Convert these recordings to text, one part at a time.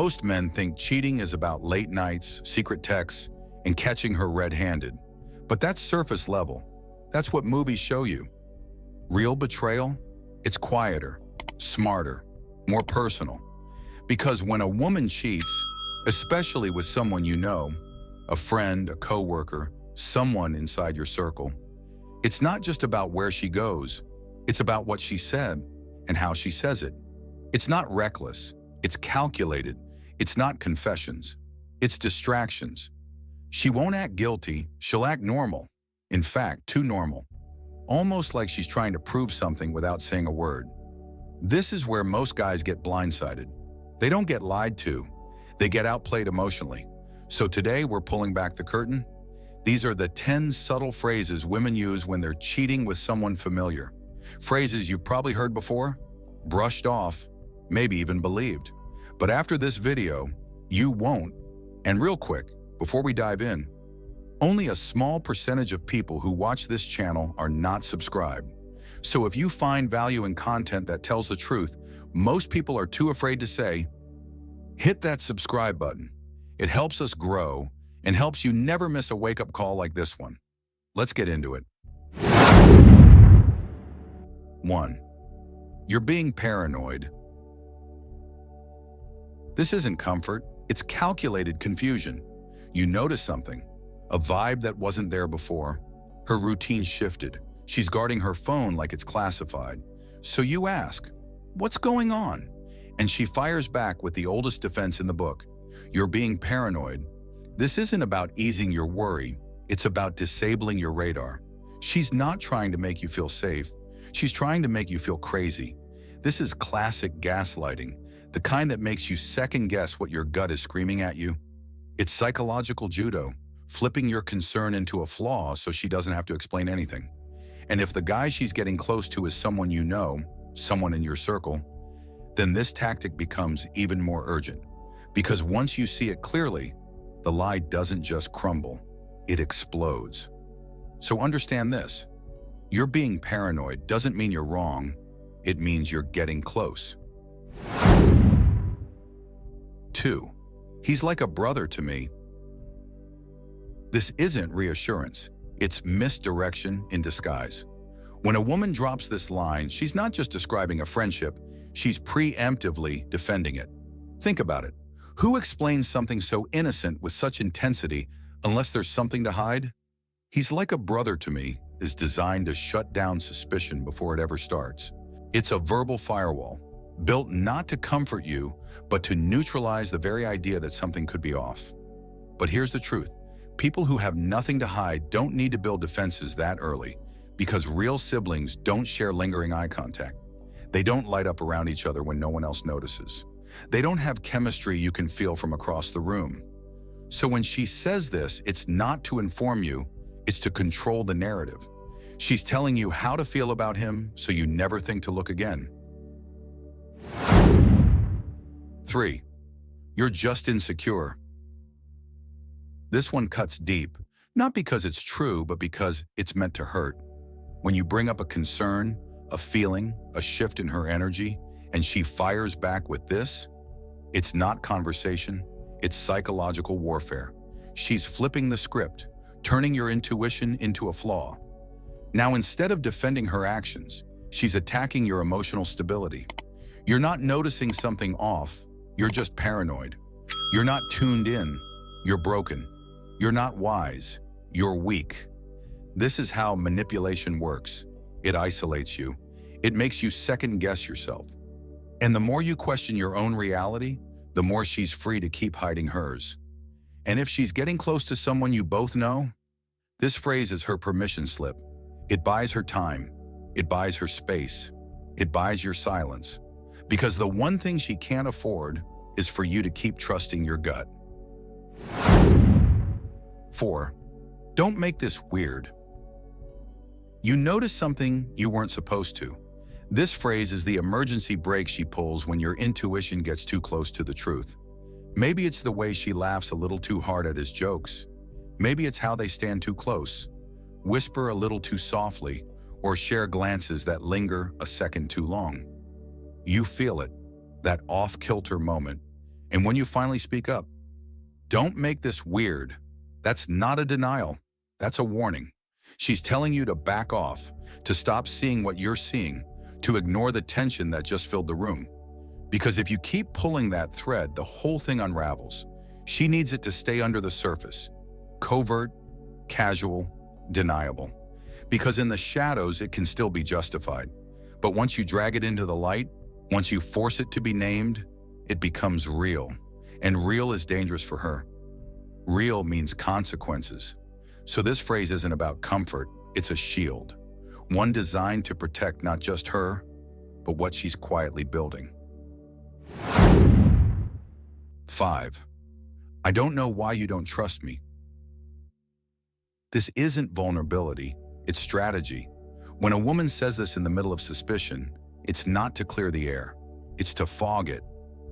Most men think cheating is about late nights, secret texts, and catching her red-handed. But that's surface level. That's what movies show you. Real betrayal? It's quieter, smarter, more personal. Because when a woman cheats, especially with someone you know, a friend, a coworker, someone inside your circle, it's not just about where she goes, it's about what she said and how she says it. It's not reckless, it's calculated. It's not confessions, it's distractions. She won't act guilty, she'll act normal. In fact, too normal. Almost like she's trying to prove something without saying a word. This is where most guys get blindsided. They don't get lied to, they get outplayed emotionally. So today we're pulling back the curtain. These are the 10 subtle phrases women use when they're cheating with someone familiar. Phrases you've probably heard before, brushed off, maybe even believed. But after this video, you won't. And real quick, before we dive in, only a small percentage of people who watch this channel are not subscribed. So if you find value in content that tells the truth, most people are too afraid to say, hit that subscribe button. It helps us grow and helps you never miss a wake-up call like this one. Let's get into it. 1. You're being paranoid. This isn't comfort, it's calculated confusion. You notice something, a vibe that wasn't there before. Her routine shifted. She's guarding her phone like it's classified. So you ask, what's going on? And she fires back with the oldest defense in the book. You're being paranoid. This isn't about easing your worry, it's about disabling your radar. She's not trying to make you feel safe. She's trying to make you feel crazy. This is classic gaslighting. The kind that makes you second-guess what your gut is screaming at you. It's psychological judo, flipping your concern into a flaw so she doesn't have to explain anything. And if the guy she's getting close to is someone you know, someone in your circle, then this tactic becomes even more urgent. Because once you see it clearly, the lie doesn't just crumble, it explodes. So understand this, you're being paranoid doesn't mean you're wrong, it means you're getting close. 2. He's like a brother to me. This isn't reassurance, it's misdirection in disguise. When a woman drops this line, she's not just describing a friendship, she's preemptively defending it. Think about it. Who explains something so innocent with such intensity unless there's something to hide? He's like a brother to me is designed to shut down suspicion before it ever starts. It's a verbal firewall, built not to comfort you, but to neutralize the very idea that something could be off. But here's the truth. People who have nothing to hide don't need to build defenses that early, because real siblings don't share lingering eye contact. They don't light up around each other when no one else notices. They don't have chemistry you can feel from across the room. So when she says this, it's not to inform you, it's to control the narrative. She's telling you how to feel about him so you never think to look again. 3. You're just insecure. This one cuts deep, not because it's true, but because it's meant to hurt. When you bring up a concern, a feeling, a shift in her energy, and she fires back with this, it's not conversation, it's psychological warfare. She's flipping the script, turning your intuition into a flaw. Now, instead of defending her actions, she's attacking your emotional stability. You're not noticing something off, you're just paranoid. You're not tuned in, you're broken. You're not wise, you're weak. This is how manipulation works. It isolates you. It makes you second-guess yourself. And the more you question your own reality, the more she's free to keep hiding hers. And if she's getting close to someone you both know, this phrase is her permission slip. It buys her time. It buys her space. It buys your silence. Because the one thing she can't afford is for you to keep trusting your gut. 4. Don't make this weird. You notice something you weren't supposed to. This phrase is the emergency brake she pulls when your intuition gets too close to the truth. Maybe it's the way she laughs a little too hard at his jokes. Maybe it's how they stand too close, whisper a little too softly, or share glances that linger a second too long. You feel it, that off-kilter moment, And when you finally speak up, don't make this weird. That's not a denial. That's a warning. She's telling you to back off, to stop seeing what you're seeing, to ignore the tension that just filled the room. Because if you keep pulling that thread, the whole thing unravels. She needs it to stay under the surface. Covert, casual, deniable. Because in the shadows, it can still be justified. But once you drag it into the light, once you force it to be named, it becomes real. And real is dangerous for her. Real means consequences. So this phrase isn't about comfort, it's a shield. One designed to protect not just her, but what she's quietly building. 5. I don't know why you don't trust me. This isn't vulnerability, it's strategy. When a woman says this in the middle of suspicion, it's not to clear the air, it's to fog it.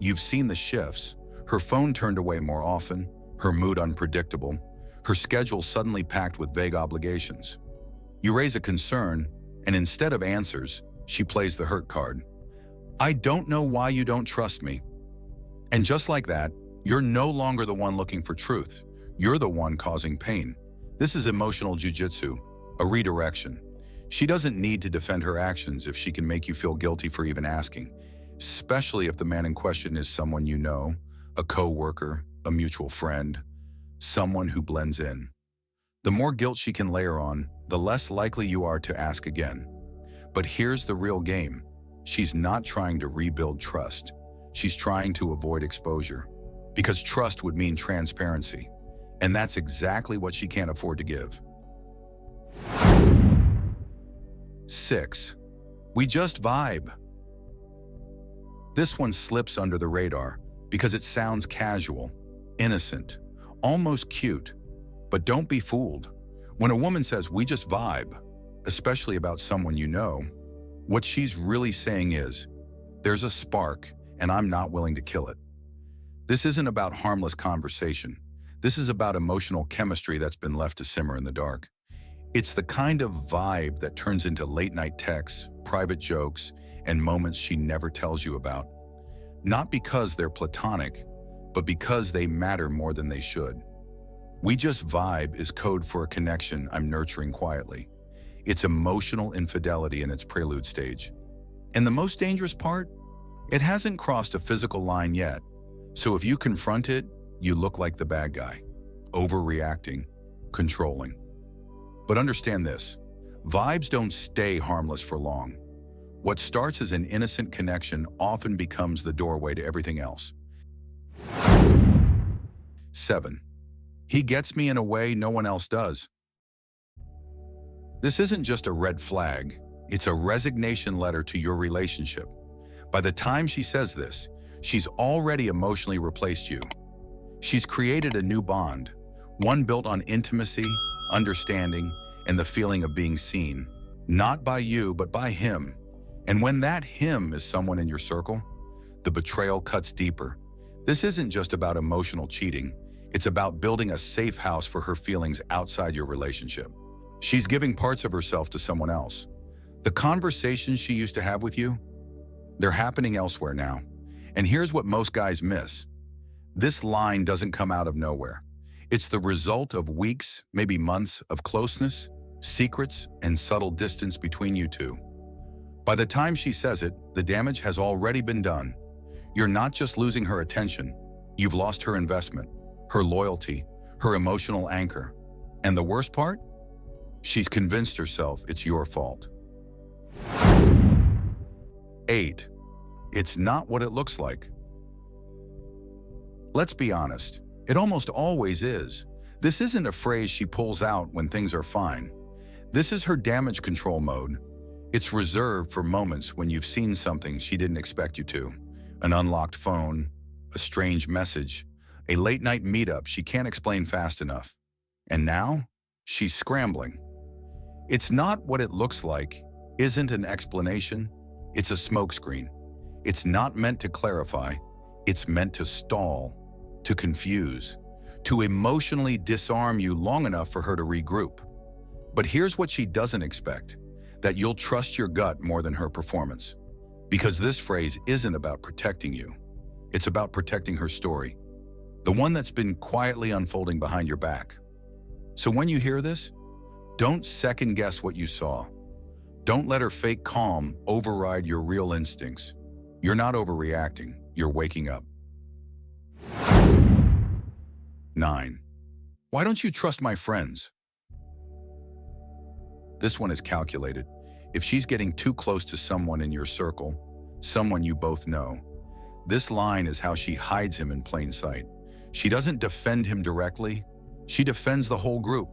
You've seen the shifts. Her phone turned away more often, her mood unpredictable, her schedule suddenly packed with vague obligations. You raise a concern, and instead of answers, she plays the hurt card. I don't know why you don't trust me. And just like that, you're no longer the one looking for truth. You're the one causing pain. This is emotional jujitsu, a redirection. She doesn't need to defend her actions if she can make you feel guilty for even asking, especially if the man in question is someone you know, a coworker, a mutual friend, someone who blends in. The more guilt she can layer on, the less likely you are to ask again. But here's the real game. She's not trying to rebuild trust. She's trying to avoid exposure. Because trust would mean transparency. And that's exactly what she can't afford to give. 6. We just vibe. This one slips under the radar because it sounds casual, innocent, almost cute. But don't be fooled. When a woman says, we just vibe, especially about someone you know, what she's really saying is, there's a spark and I'm not willing to kill it. This isn't about harmless conversation. This is about emotional chemistry that's been left to simmer in the dark. It's the kind of vibe that turns into late-night texts, private jokes, and moments she never tells you about. Not because they're platonic, but because they matter more than they should. We just vibe is code for a connection I'm nurturing quietly. It's emotional infidelity in its prelude stage. And the most dangerous part? It hasn't crossed a physical line yet. So if you confront it, you look like the bad guy, overreacting, controlling. But understand this, vibes don't stay harmless for long. What starts as an innocent connection often becomes the doorway to everything else. 7. He gets me in a way no one else does. This isn't just a red flag, it's a resignation letter to your relationship. By the time she says this, she's already emotionally replaced you. She's created a new bond, one built on intimacy, understanding, and the feeling of being seen, not by you, but by him. And when that him is someone in your circle, the betrayal cuts deeper. This isn't just about emotional cheating. It's about building a safe house for her feelings outside your relationship. She's giving parts of herself to someone else. The conversations she used to have with you, they're happening elsewhere now. And here's what most guys miss. This line doesn't come out of nowhere. It's the result of weeks, maybe months of closeness, secrets, and subtle distance between you two. By the time she says it, the damage has already been done. You're not just losing her attention, you've lost her investment, her loyalty, her emotional anchor. And the worst part? She's convinced herself it's your fault. 8. It's not what it looks like. Let's be honest, it almost always is. This isn't a phrase she pulls out when things are fine. This is her damage control mode. It's reserved for moments when you've seen something she didn't expect you to. An unlocked phone, a strange message, a late-night meetup she can't explain fast enough. And now, she's scrambling. It's not what it looks like, isn't an explanation, it's a smokescreen. It's not meant to clarify, it's meant to stall, to confuse, to emotionally disarm you long enough for her to regroup. But here's what she doesn't expect, that you'll trust your gut more than her performance. Because this phrase isn't about protecting you. It's about protecting her story, the one that's been quietly unfolding behind your back. So when you hear this, don't second guess what you saw. Don't let her fake calm override your real instincts. You're not overreacting, you're waking up. 9. Why don't you trust my friends? This one is calculated. If she's getting too close to someone in your circle, someone you both know, this line is how she hides him in plain sight. She doesn't defend him directly, she defends the whole group.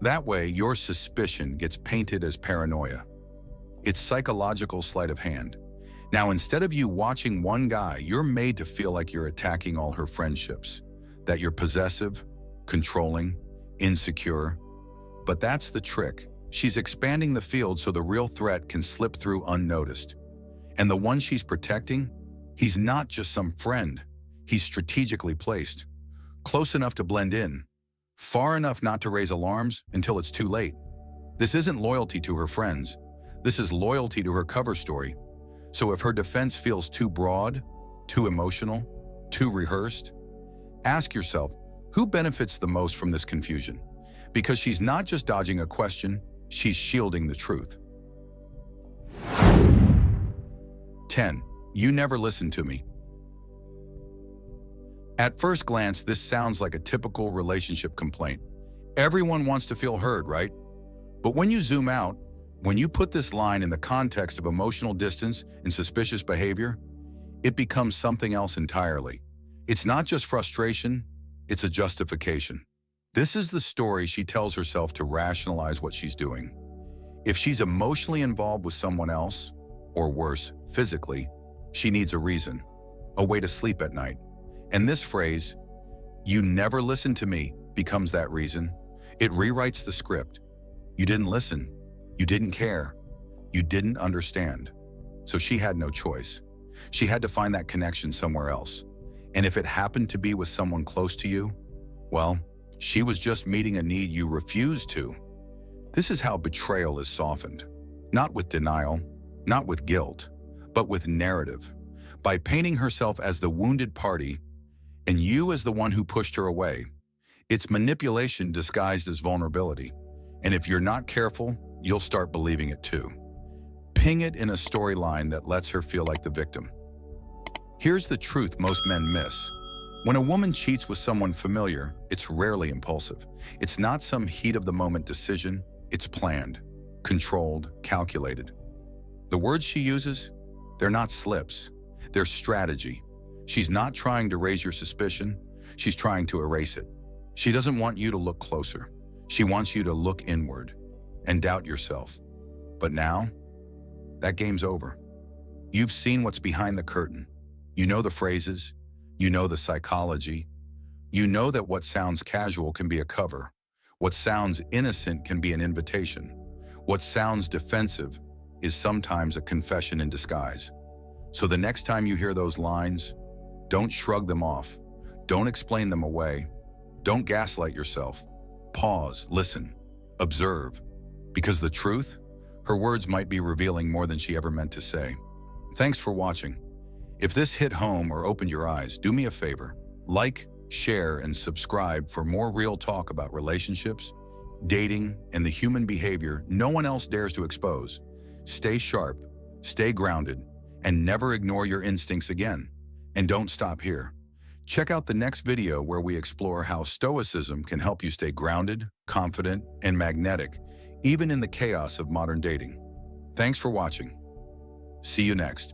That way, your suspicion gets painted as paranoia. It's psychological sleight of hand. Now, instead of you watching one guy, you're made to feel like you're attacking all her friendships, that you're possessive, controlling, insecure. But that's the trick. She's expanding the field so the real threat can slip through unnoticed. And the one she's protecting, he's not just some friend. He's strategically placed, close enough to blend in, far enough not to raise alarms until it's too late. This isn't loyalty to her friends. This is loyalty to her cover story. So if her defense feels too broad, too emotional, too rehearsed, ask yourself, who benefits the most from this confusion? Because she's not just dodging a question, she's shielding the truth. 10. You never listen to me. At first glance, this sounds like a typical relationship complaint. Everyone wants to feel heard, right? But when you zoom out, when you put this line in the context of emotional distance and suspicious behavior, it becomes something else entirely. It's not just frustration, it's a justification. This is the story she tells herself to rationalize what she's doing. If she's emotionally involved with someone else, or worse, physically, she needs a reason, a way to sleep at night. And this phrase, "you never listen to me," becomes that reason. It rewrites the script. You didn't listen. You didn't care. You didn't understand. So she had no choice. She had to find that connection somewhere else. And if it happened to be with someone close to you, well, she was just meeting a need you refused to. This is how betrayal is softened. Not with denial, not with guilt, but with narrative. By painting herself as the wounded party and you as the one who pushed her away. It's manipulation disguised as vulnerability. And if you're not careful, you'll start believing it too. Ping it in a storyline that lets her feel like the victim. Here's the truth most men miss. When a woman cheats with someone familiar, it's rarely impulsive. It's not some heat-of-the-moment decision. It's planned, controlled, calculated. The words she uses, they're not slips. They're strategy. She's not trying to raise your suspicion. She's trying to erase it. She doesn't want you to look closer. She wants you to look inward and doubt yourself. But now, that game's over. You've seen what's behind the curtain. You know the phrases. You know the psychology. You know that what sounds casual can be a cover. What sounds innocent can be an invitation. What sounds defensive is sometimes a confession in disguise. So the next time you hear those lines, don't shrug them off. Don't explain them away. Don't gaslight yourself. Pause, listen, observe. Because the truth, her words might be revealing more than she ever meant to say. Thanks for watching. If this hit home or opened your eyes, do me a favor. Like, share, and subscribe for more real talk about relationships, dating, and the human behavior no one else dares to expose. Stay sharp, stay grounded, and never ignore your instincts again. And don't stop here. Check out the next video where we explore how Stoicism can help you stay grounded, confident, and magnetic, even in the chaos of modern dating. Thanks for watching. See you next.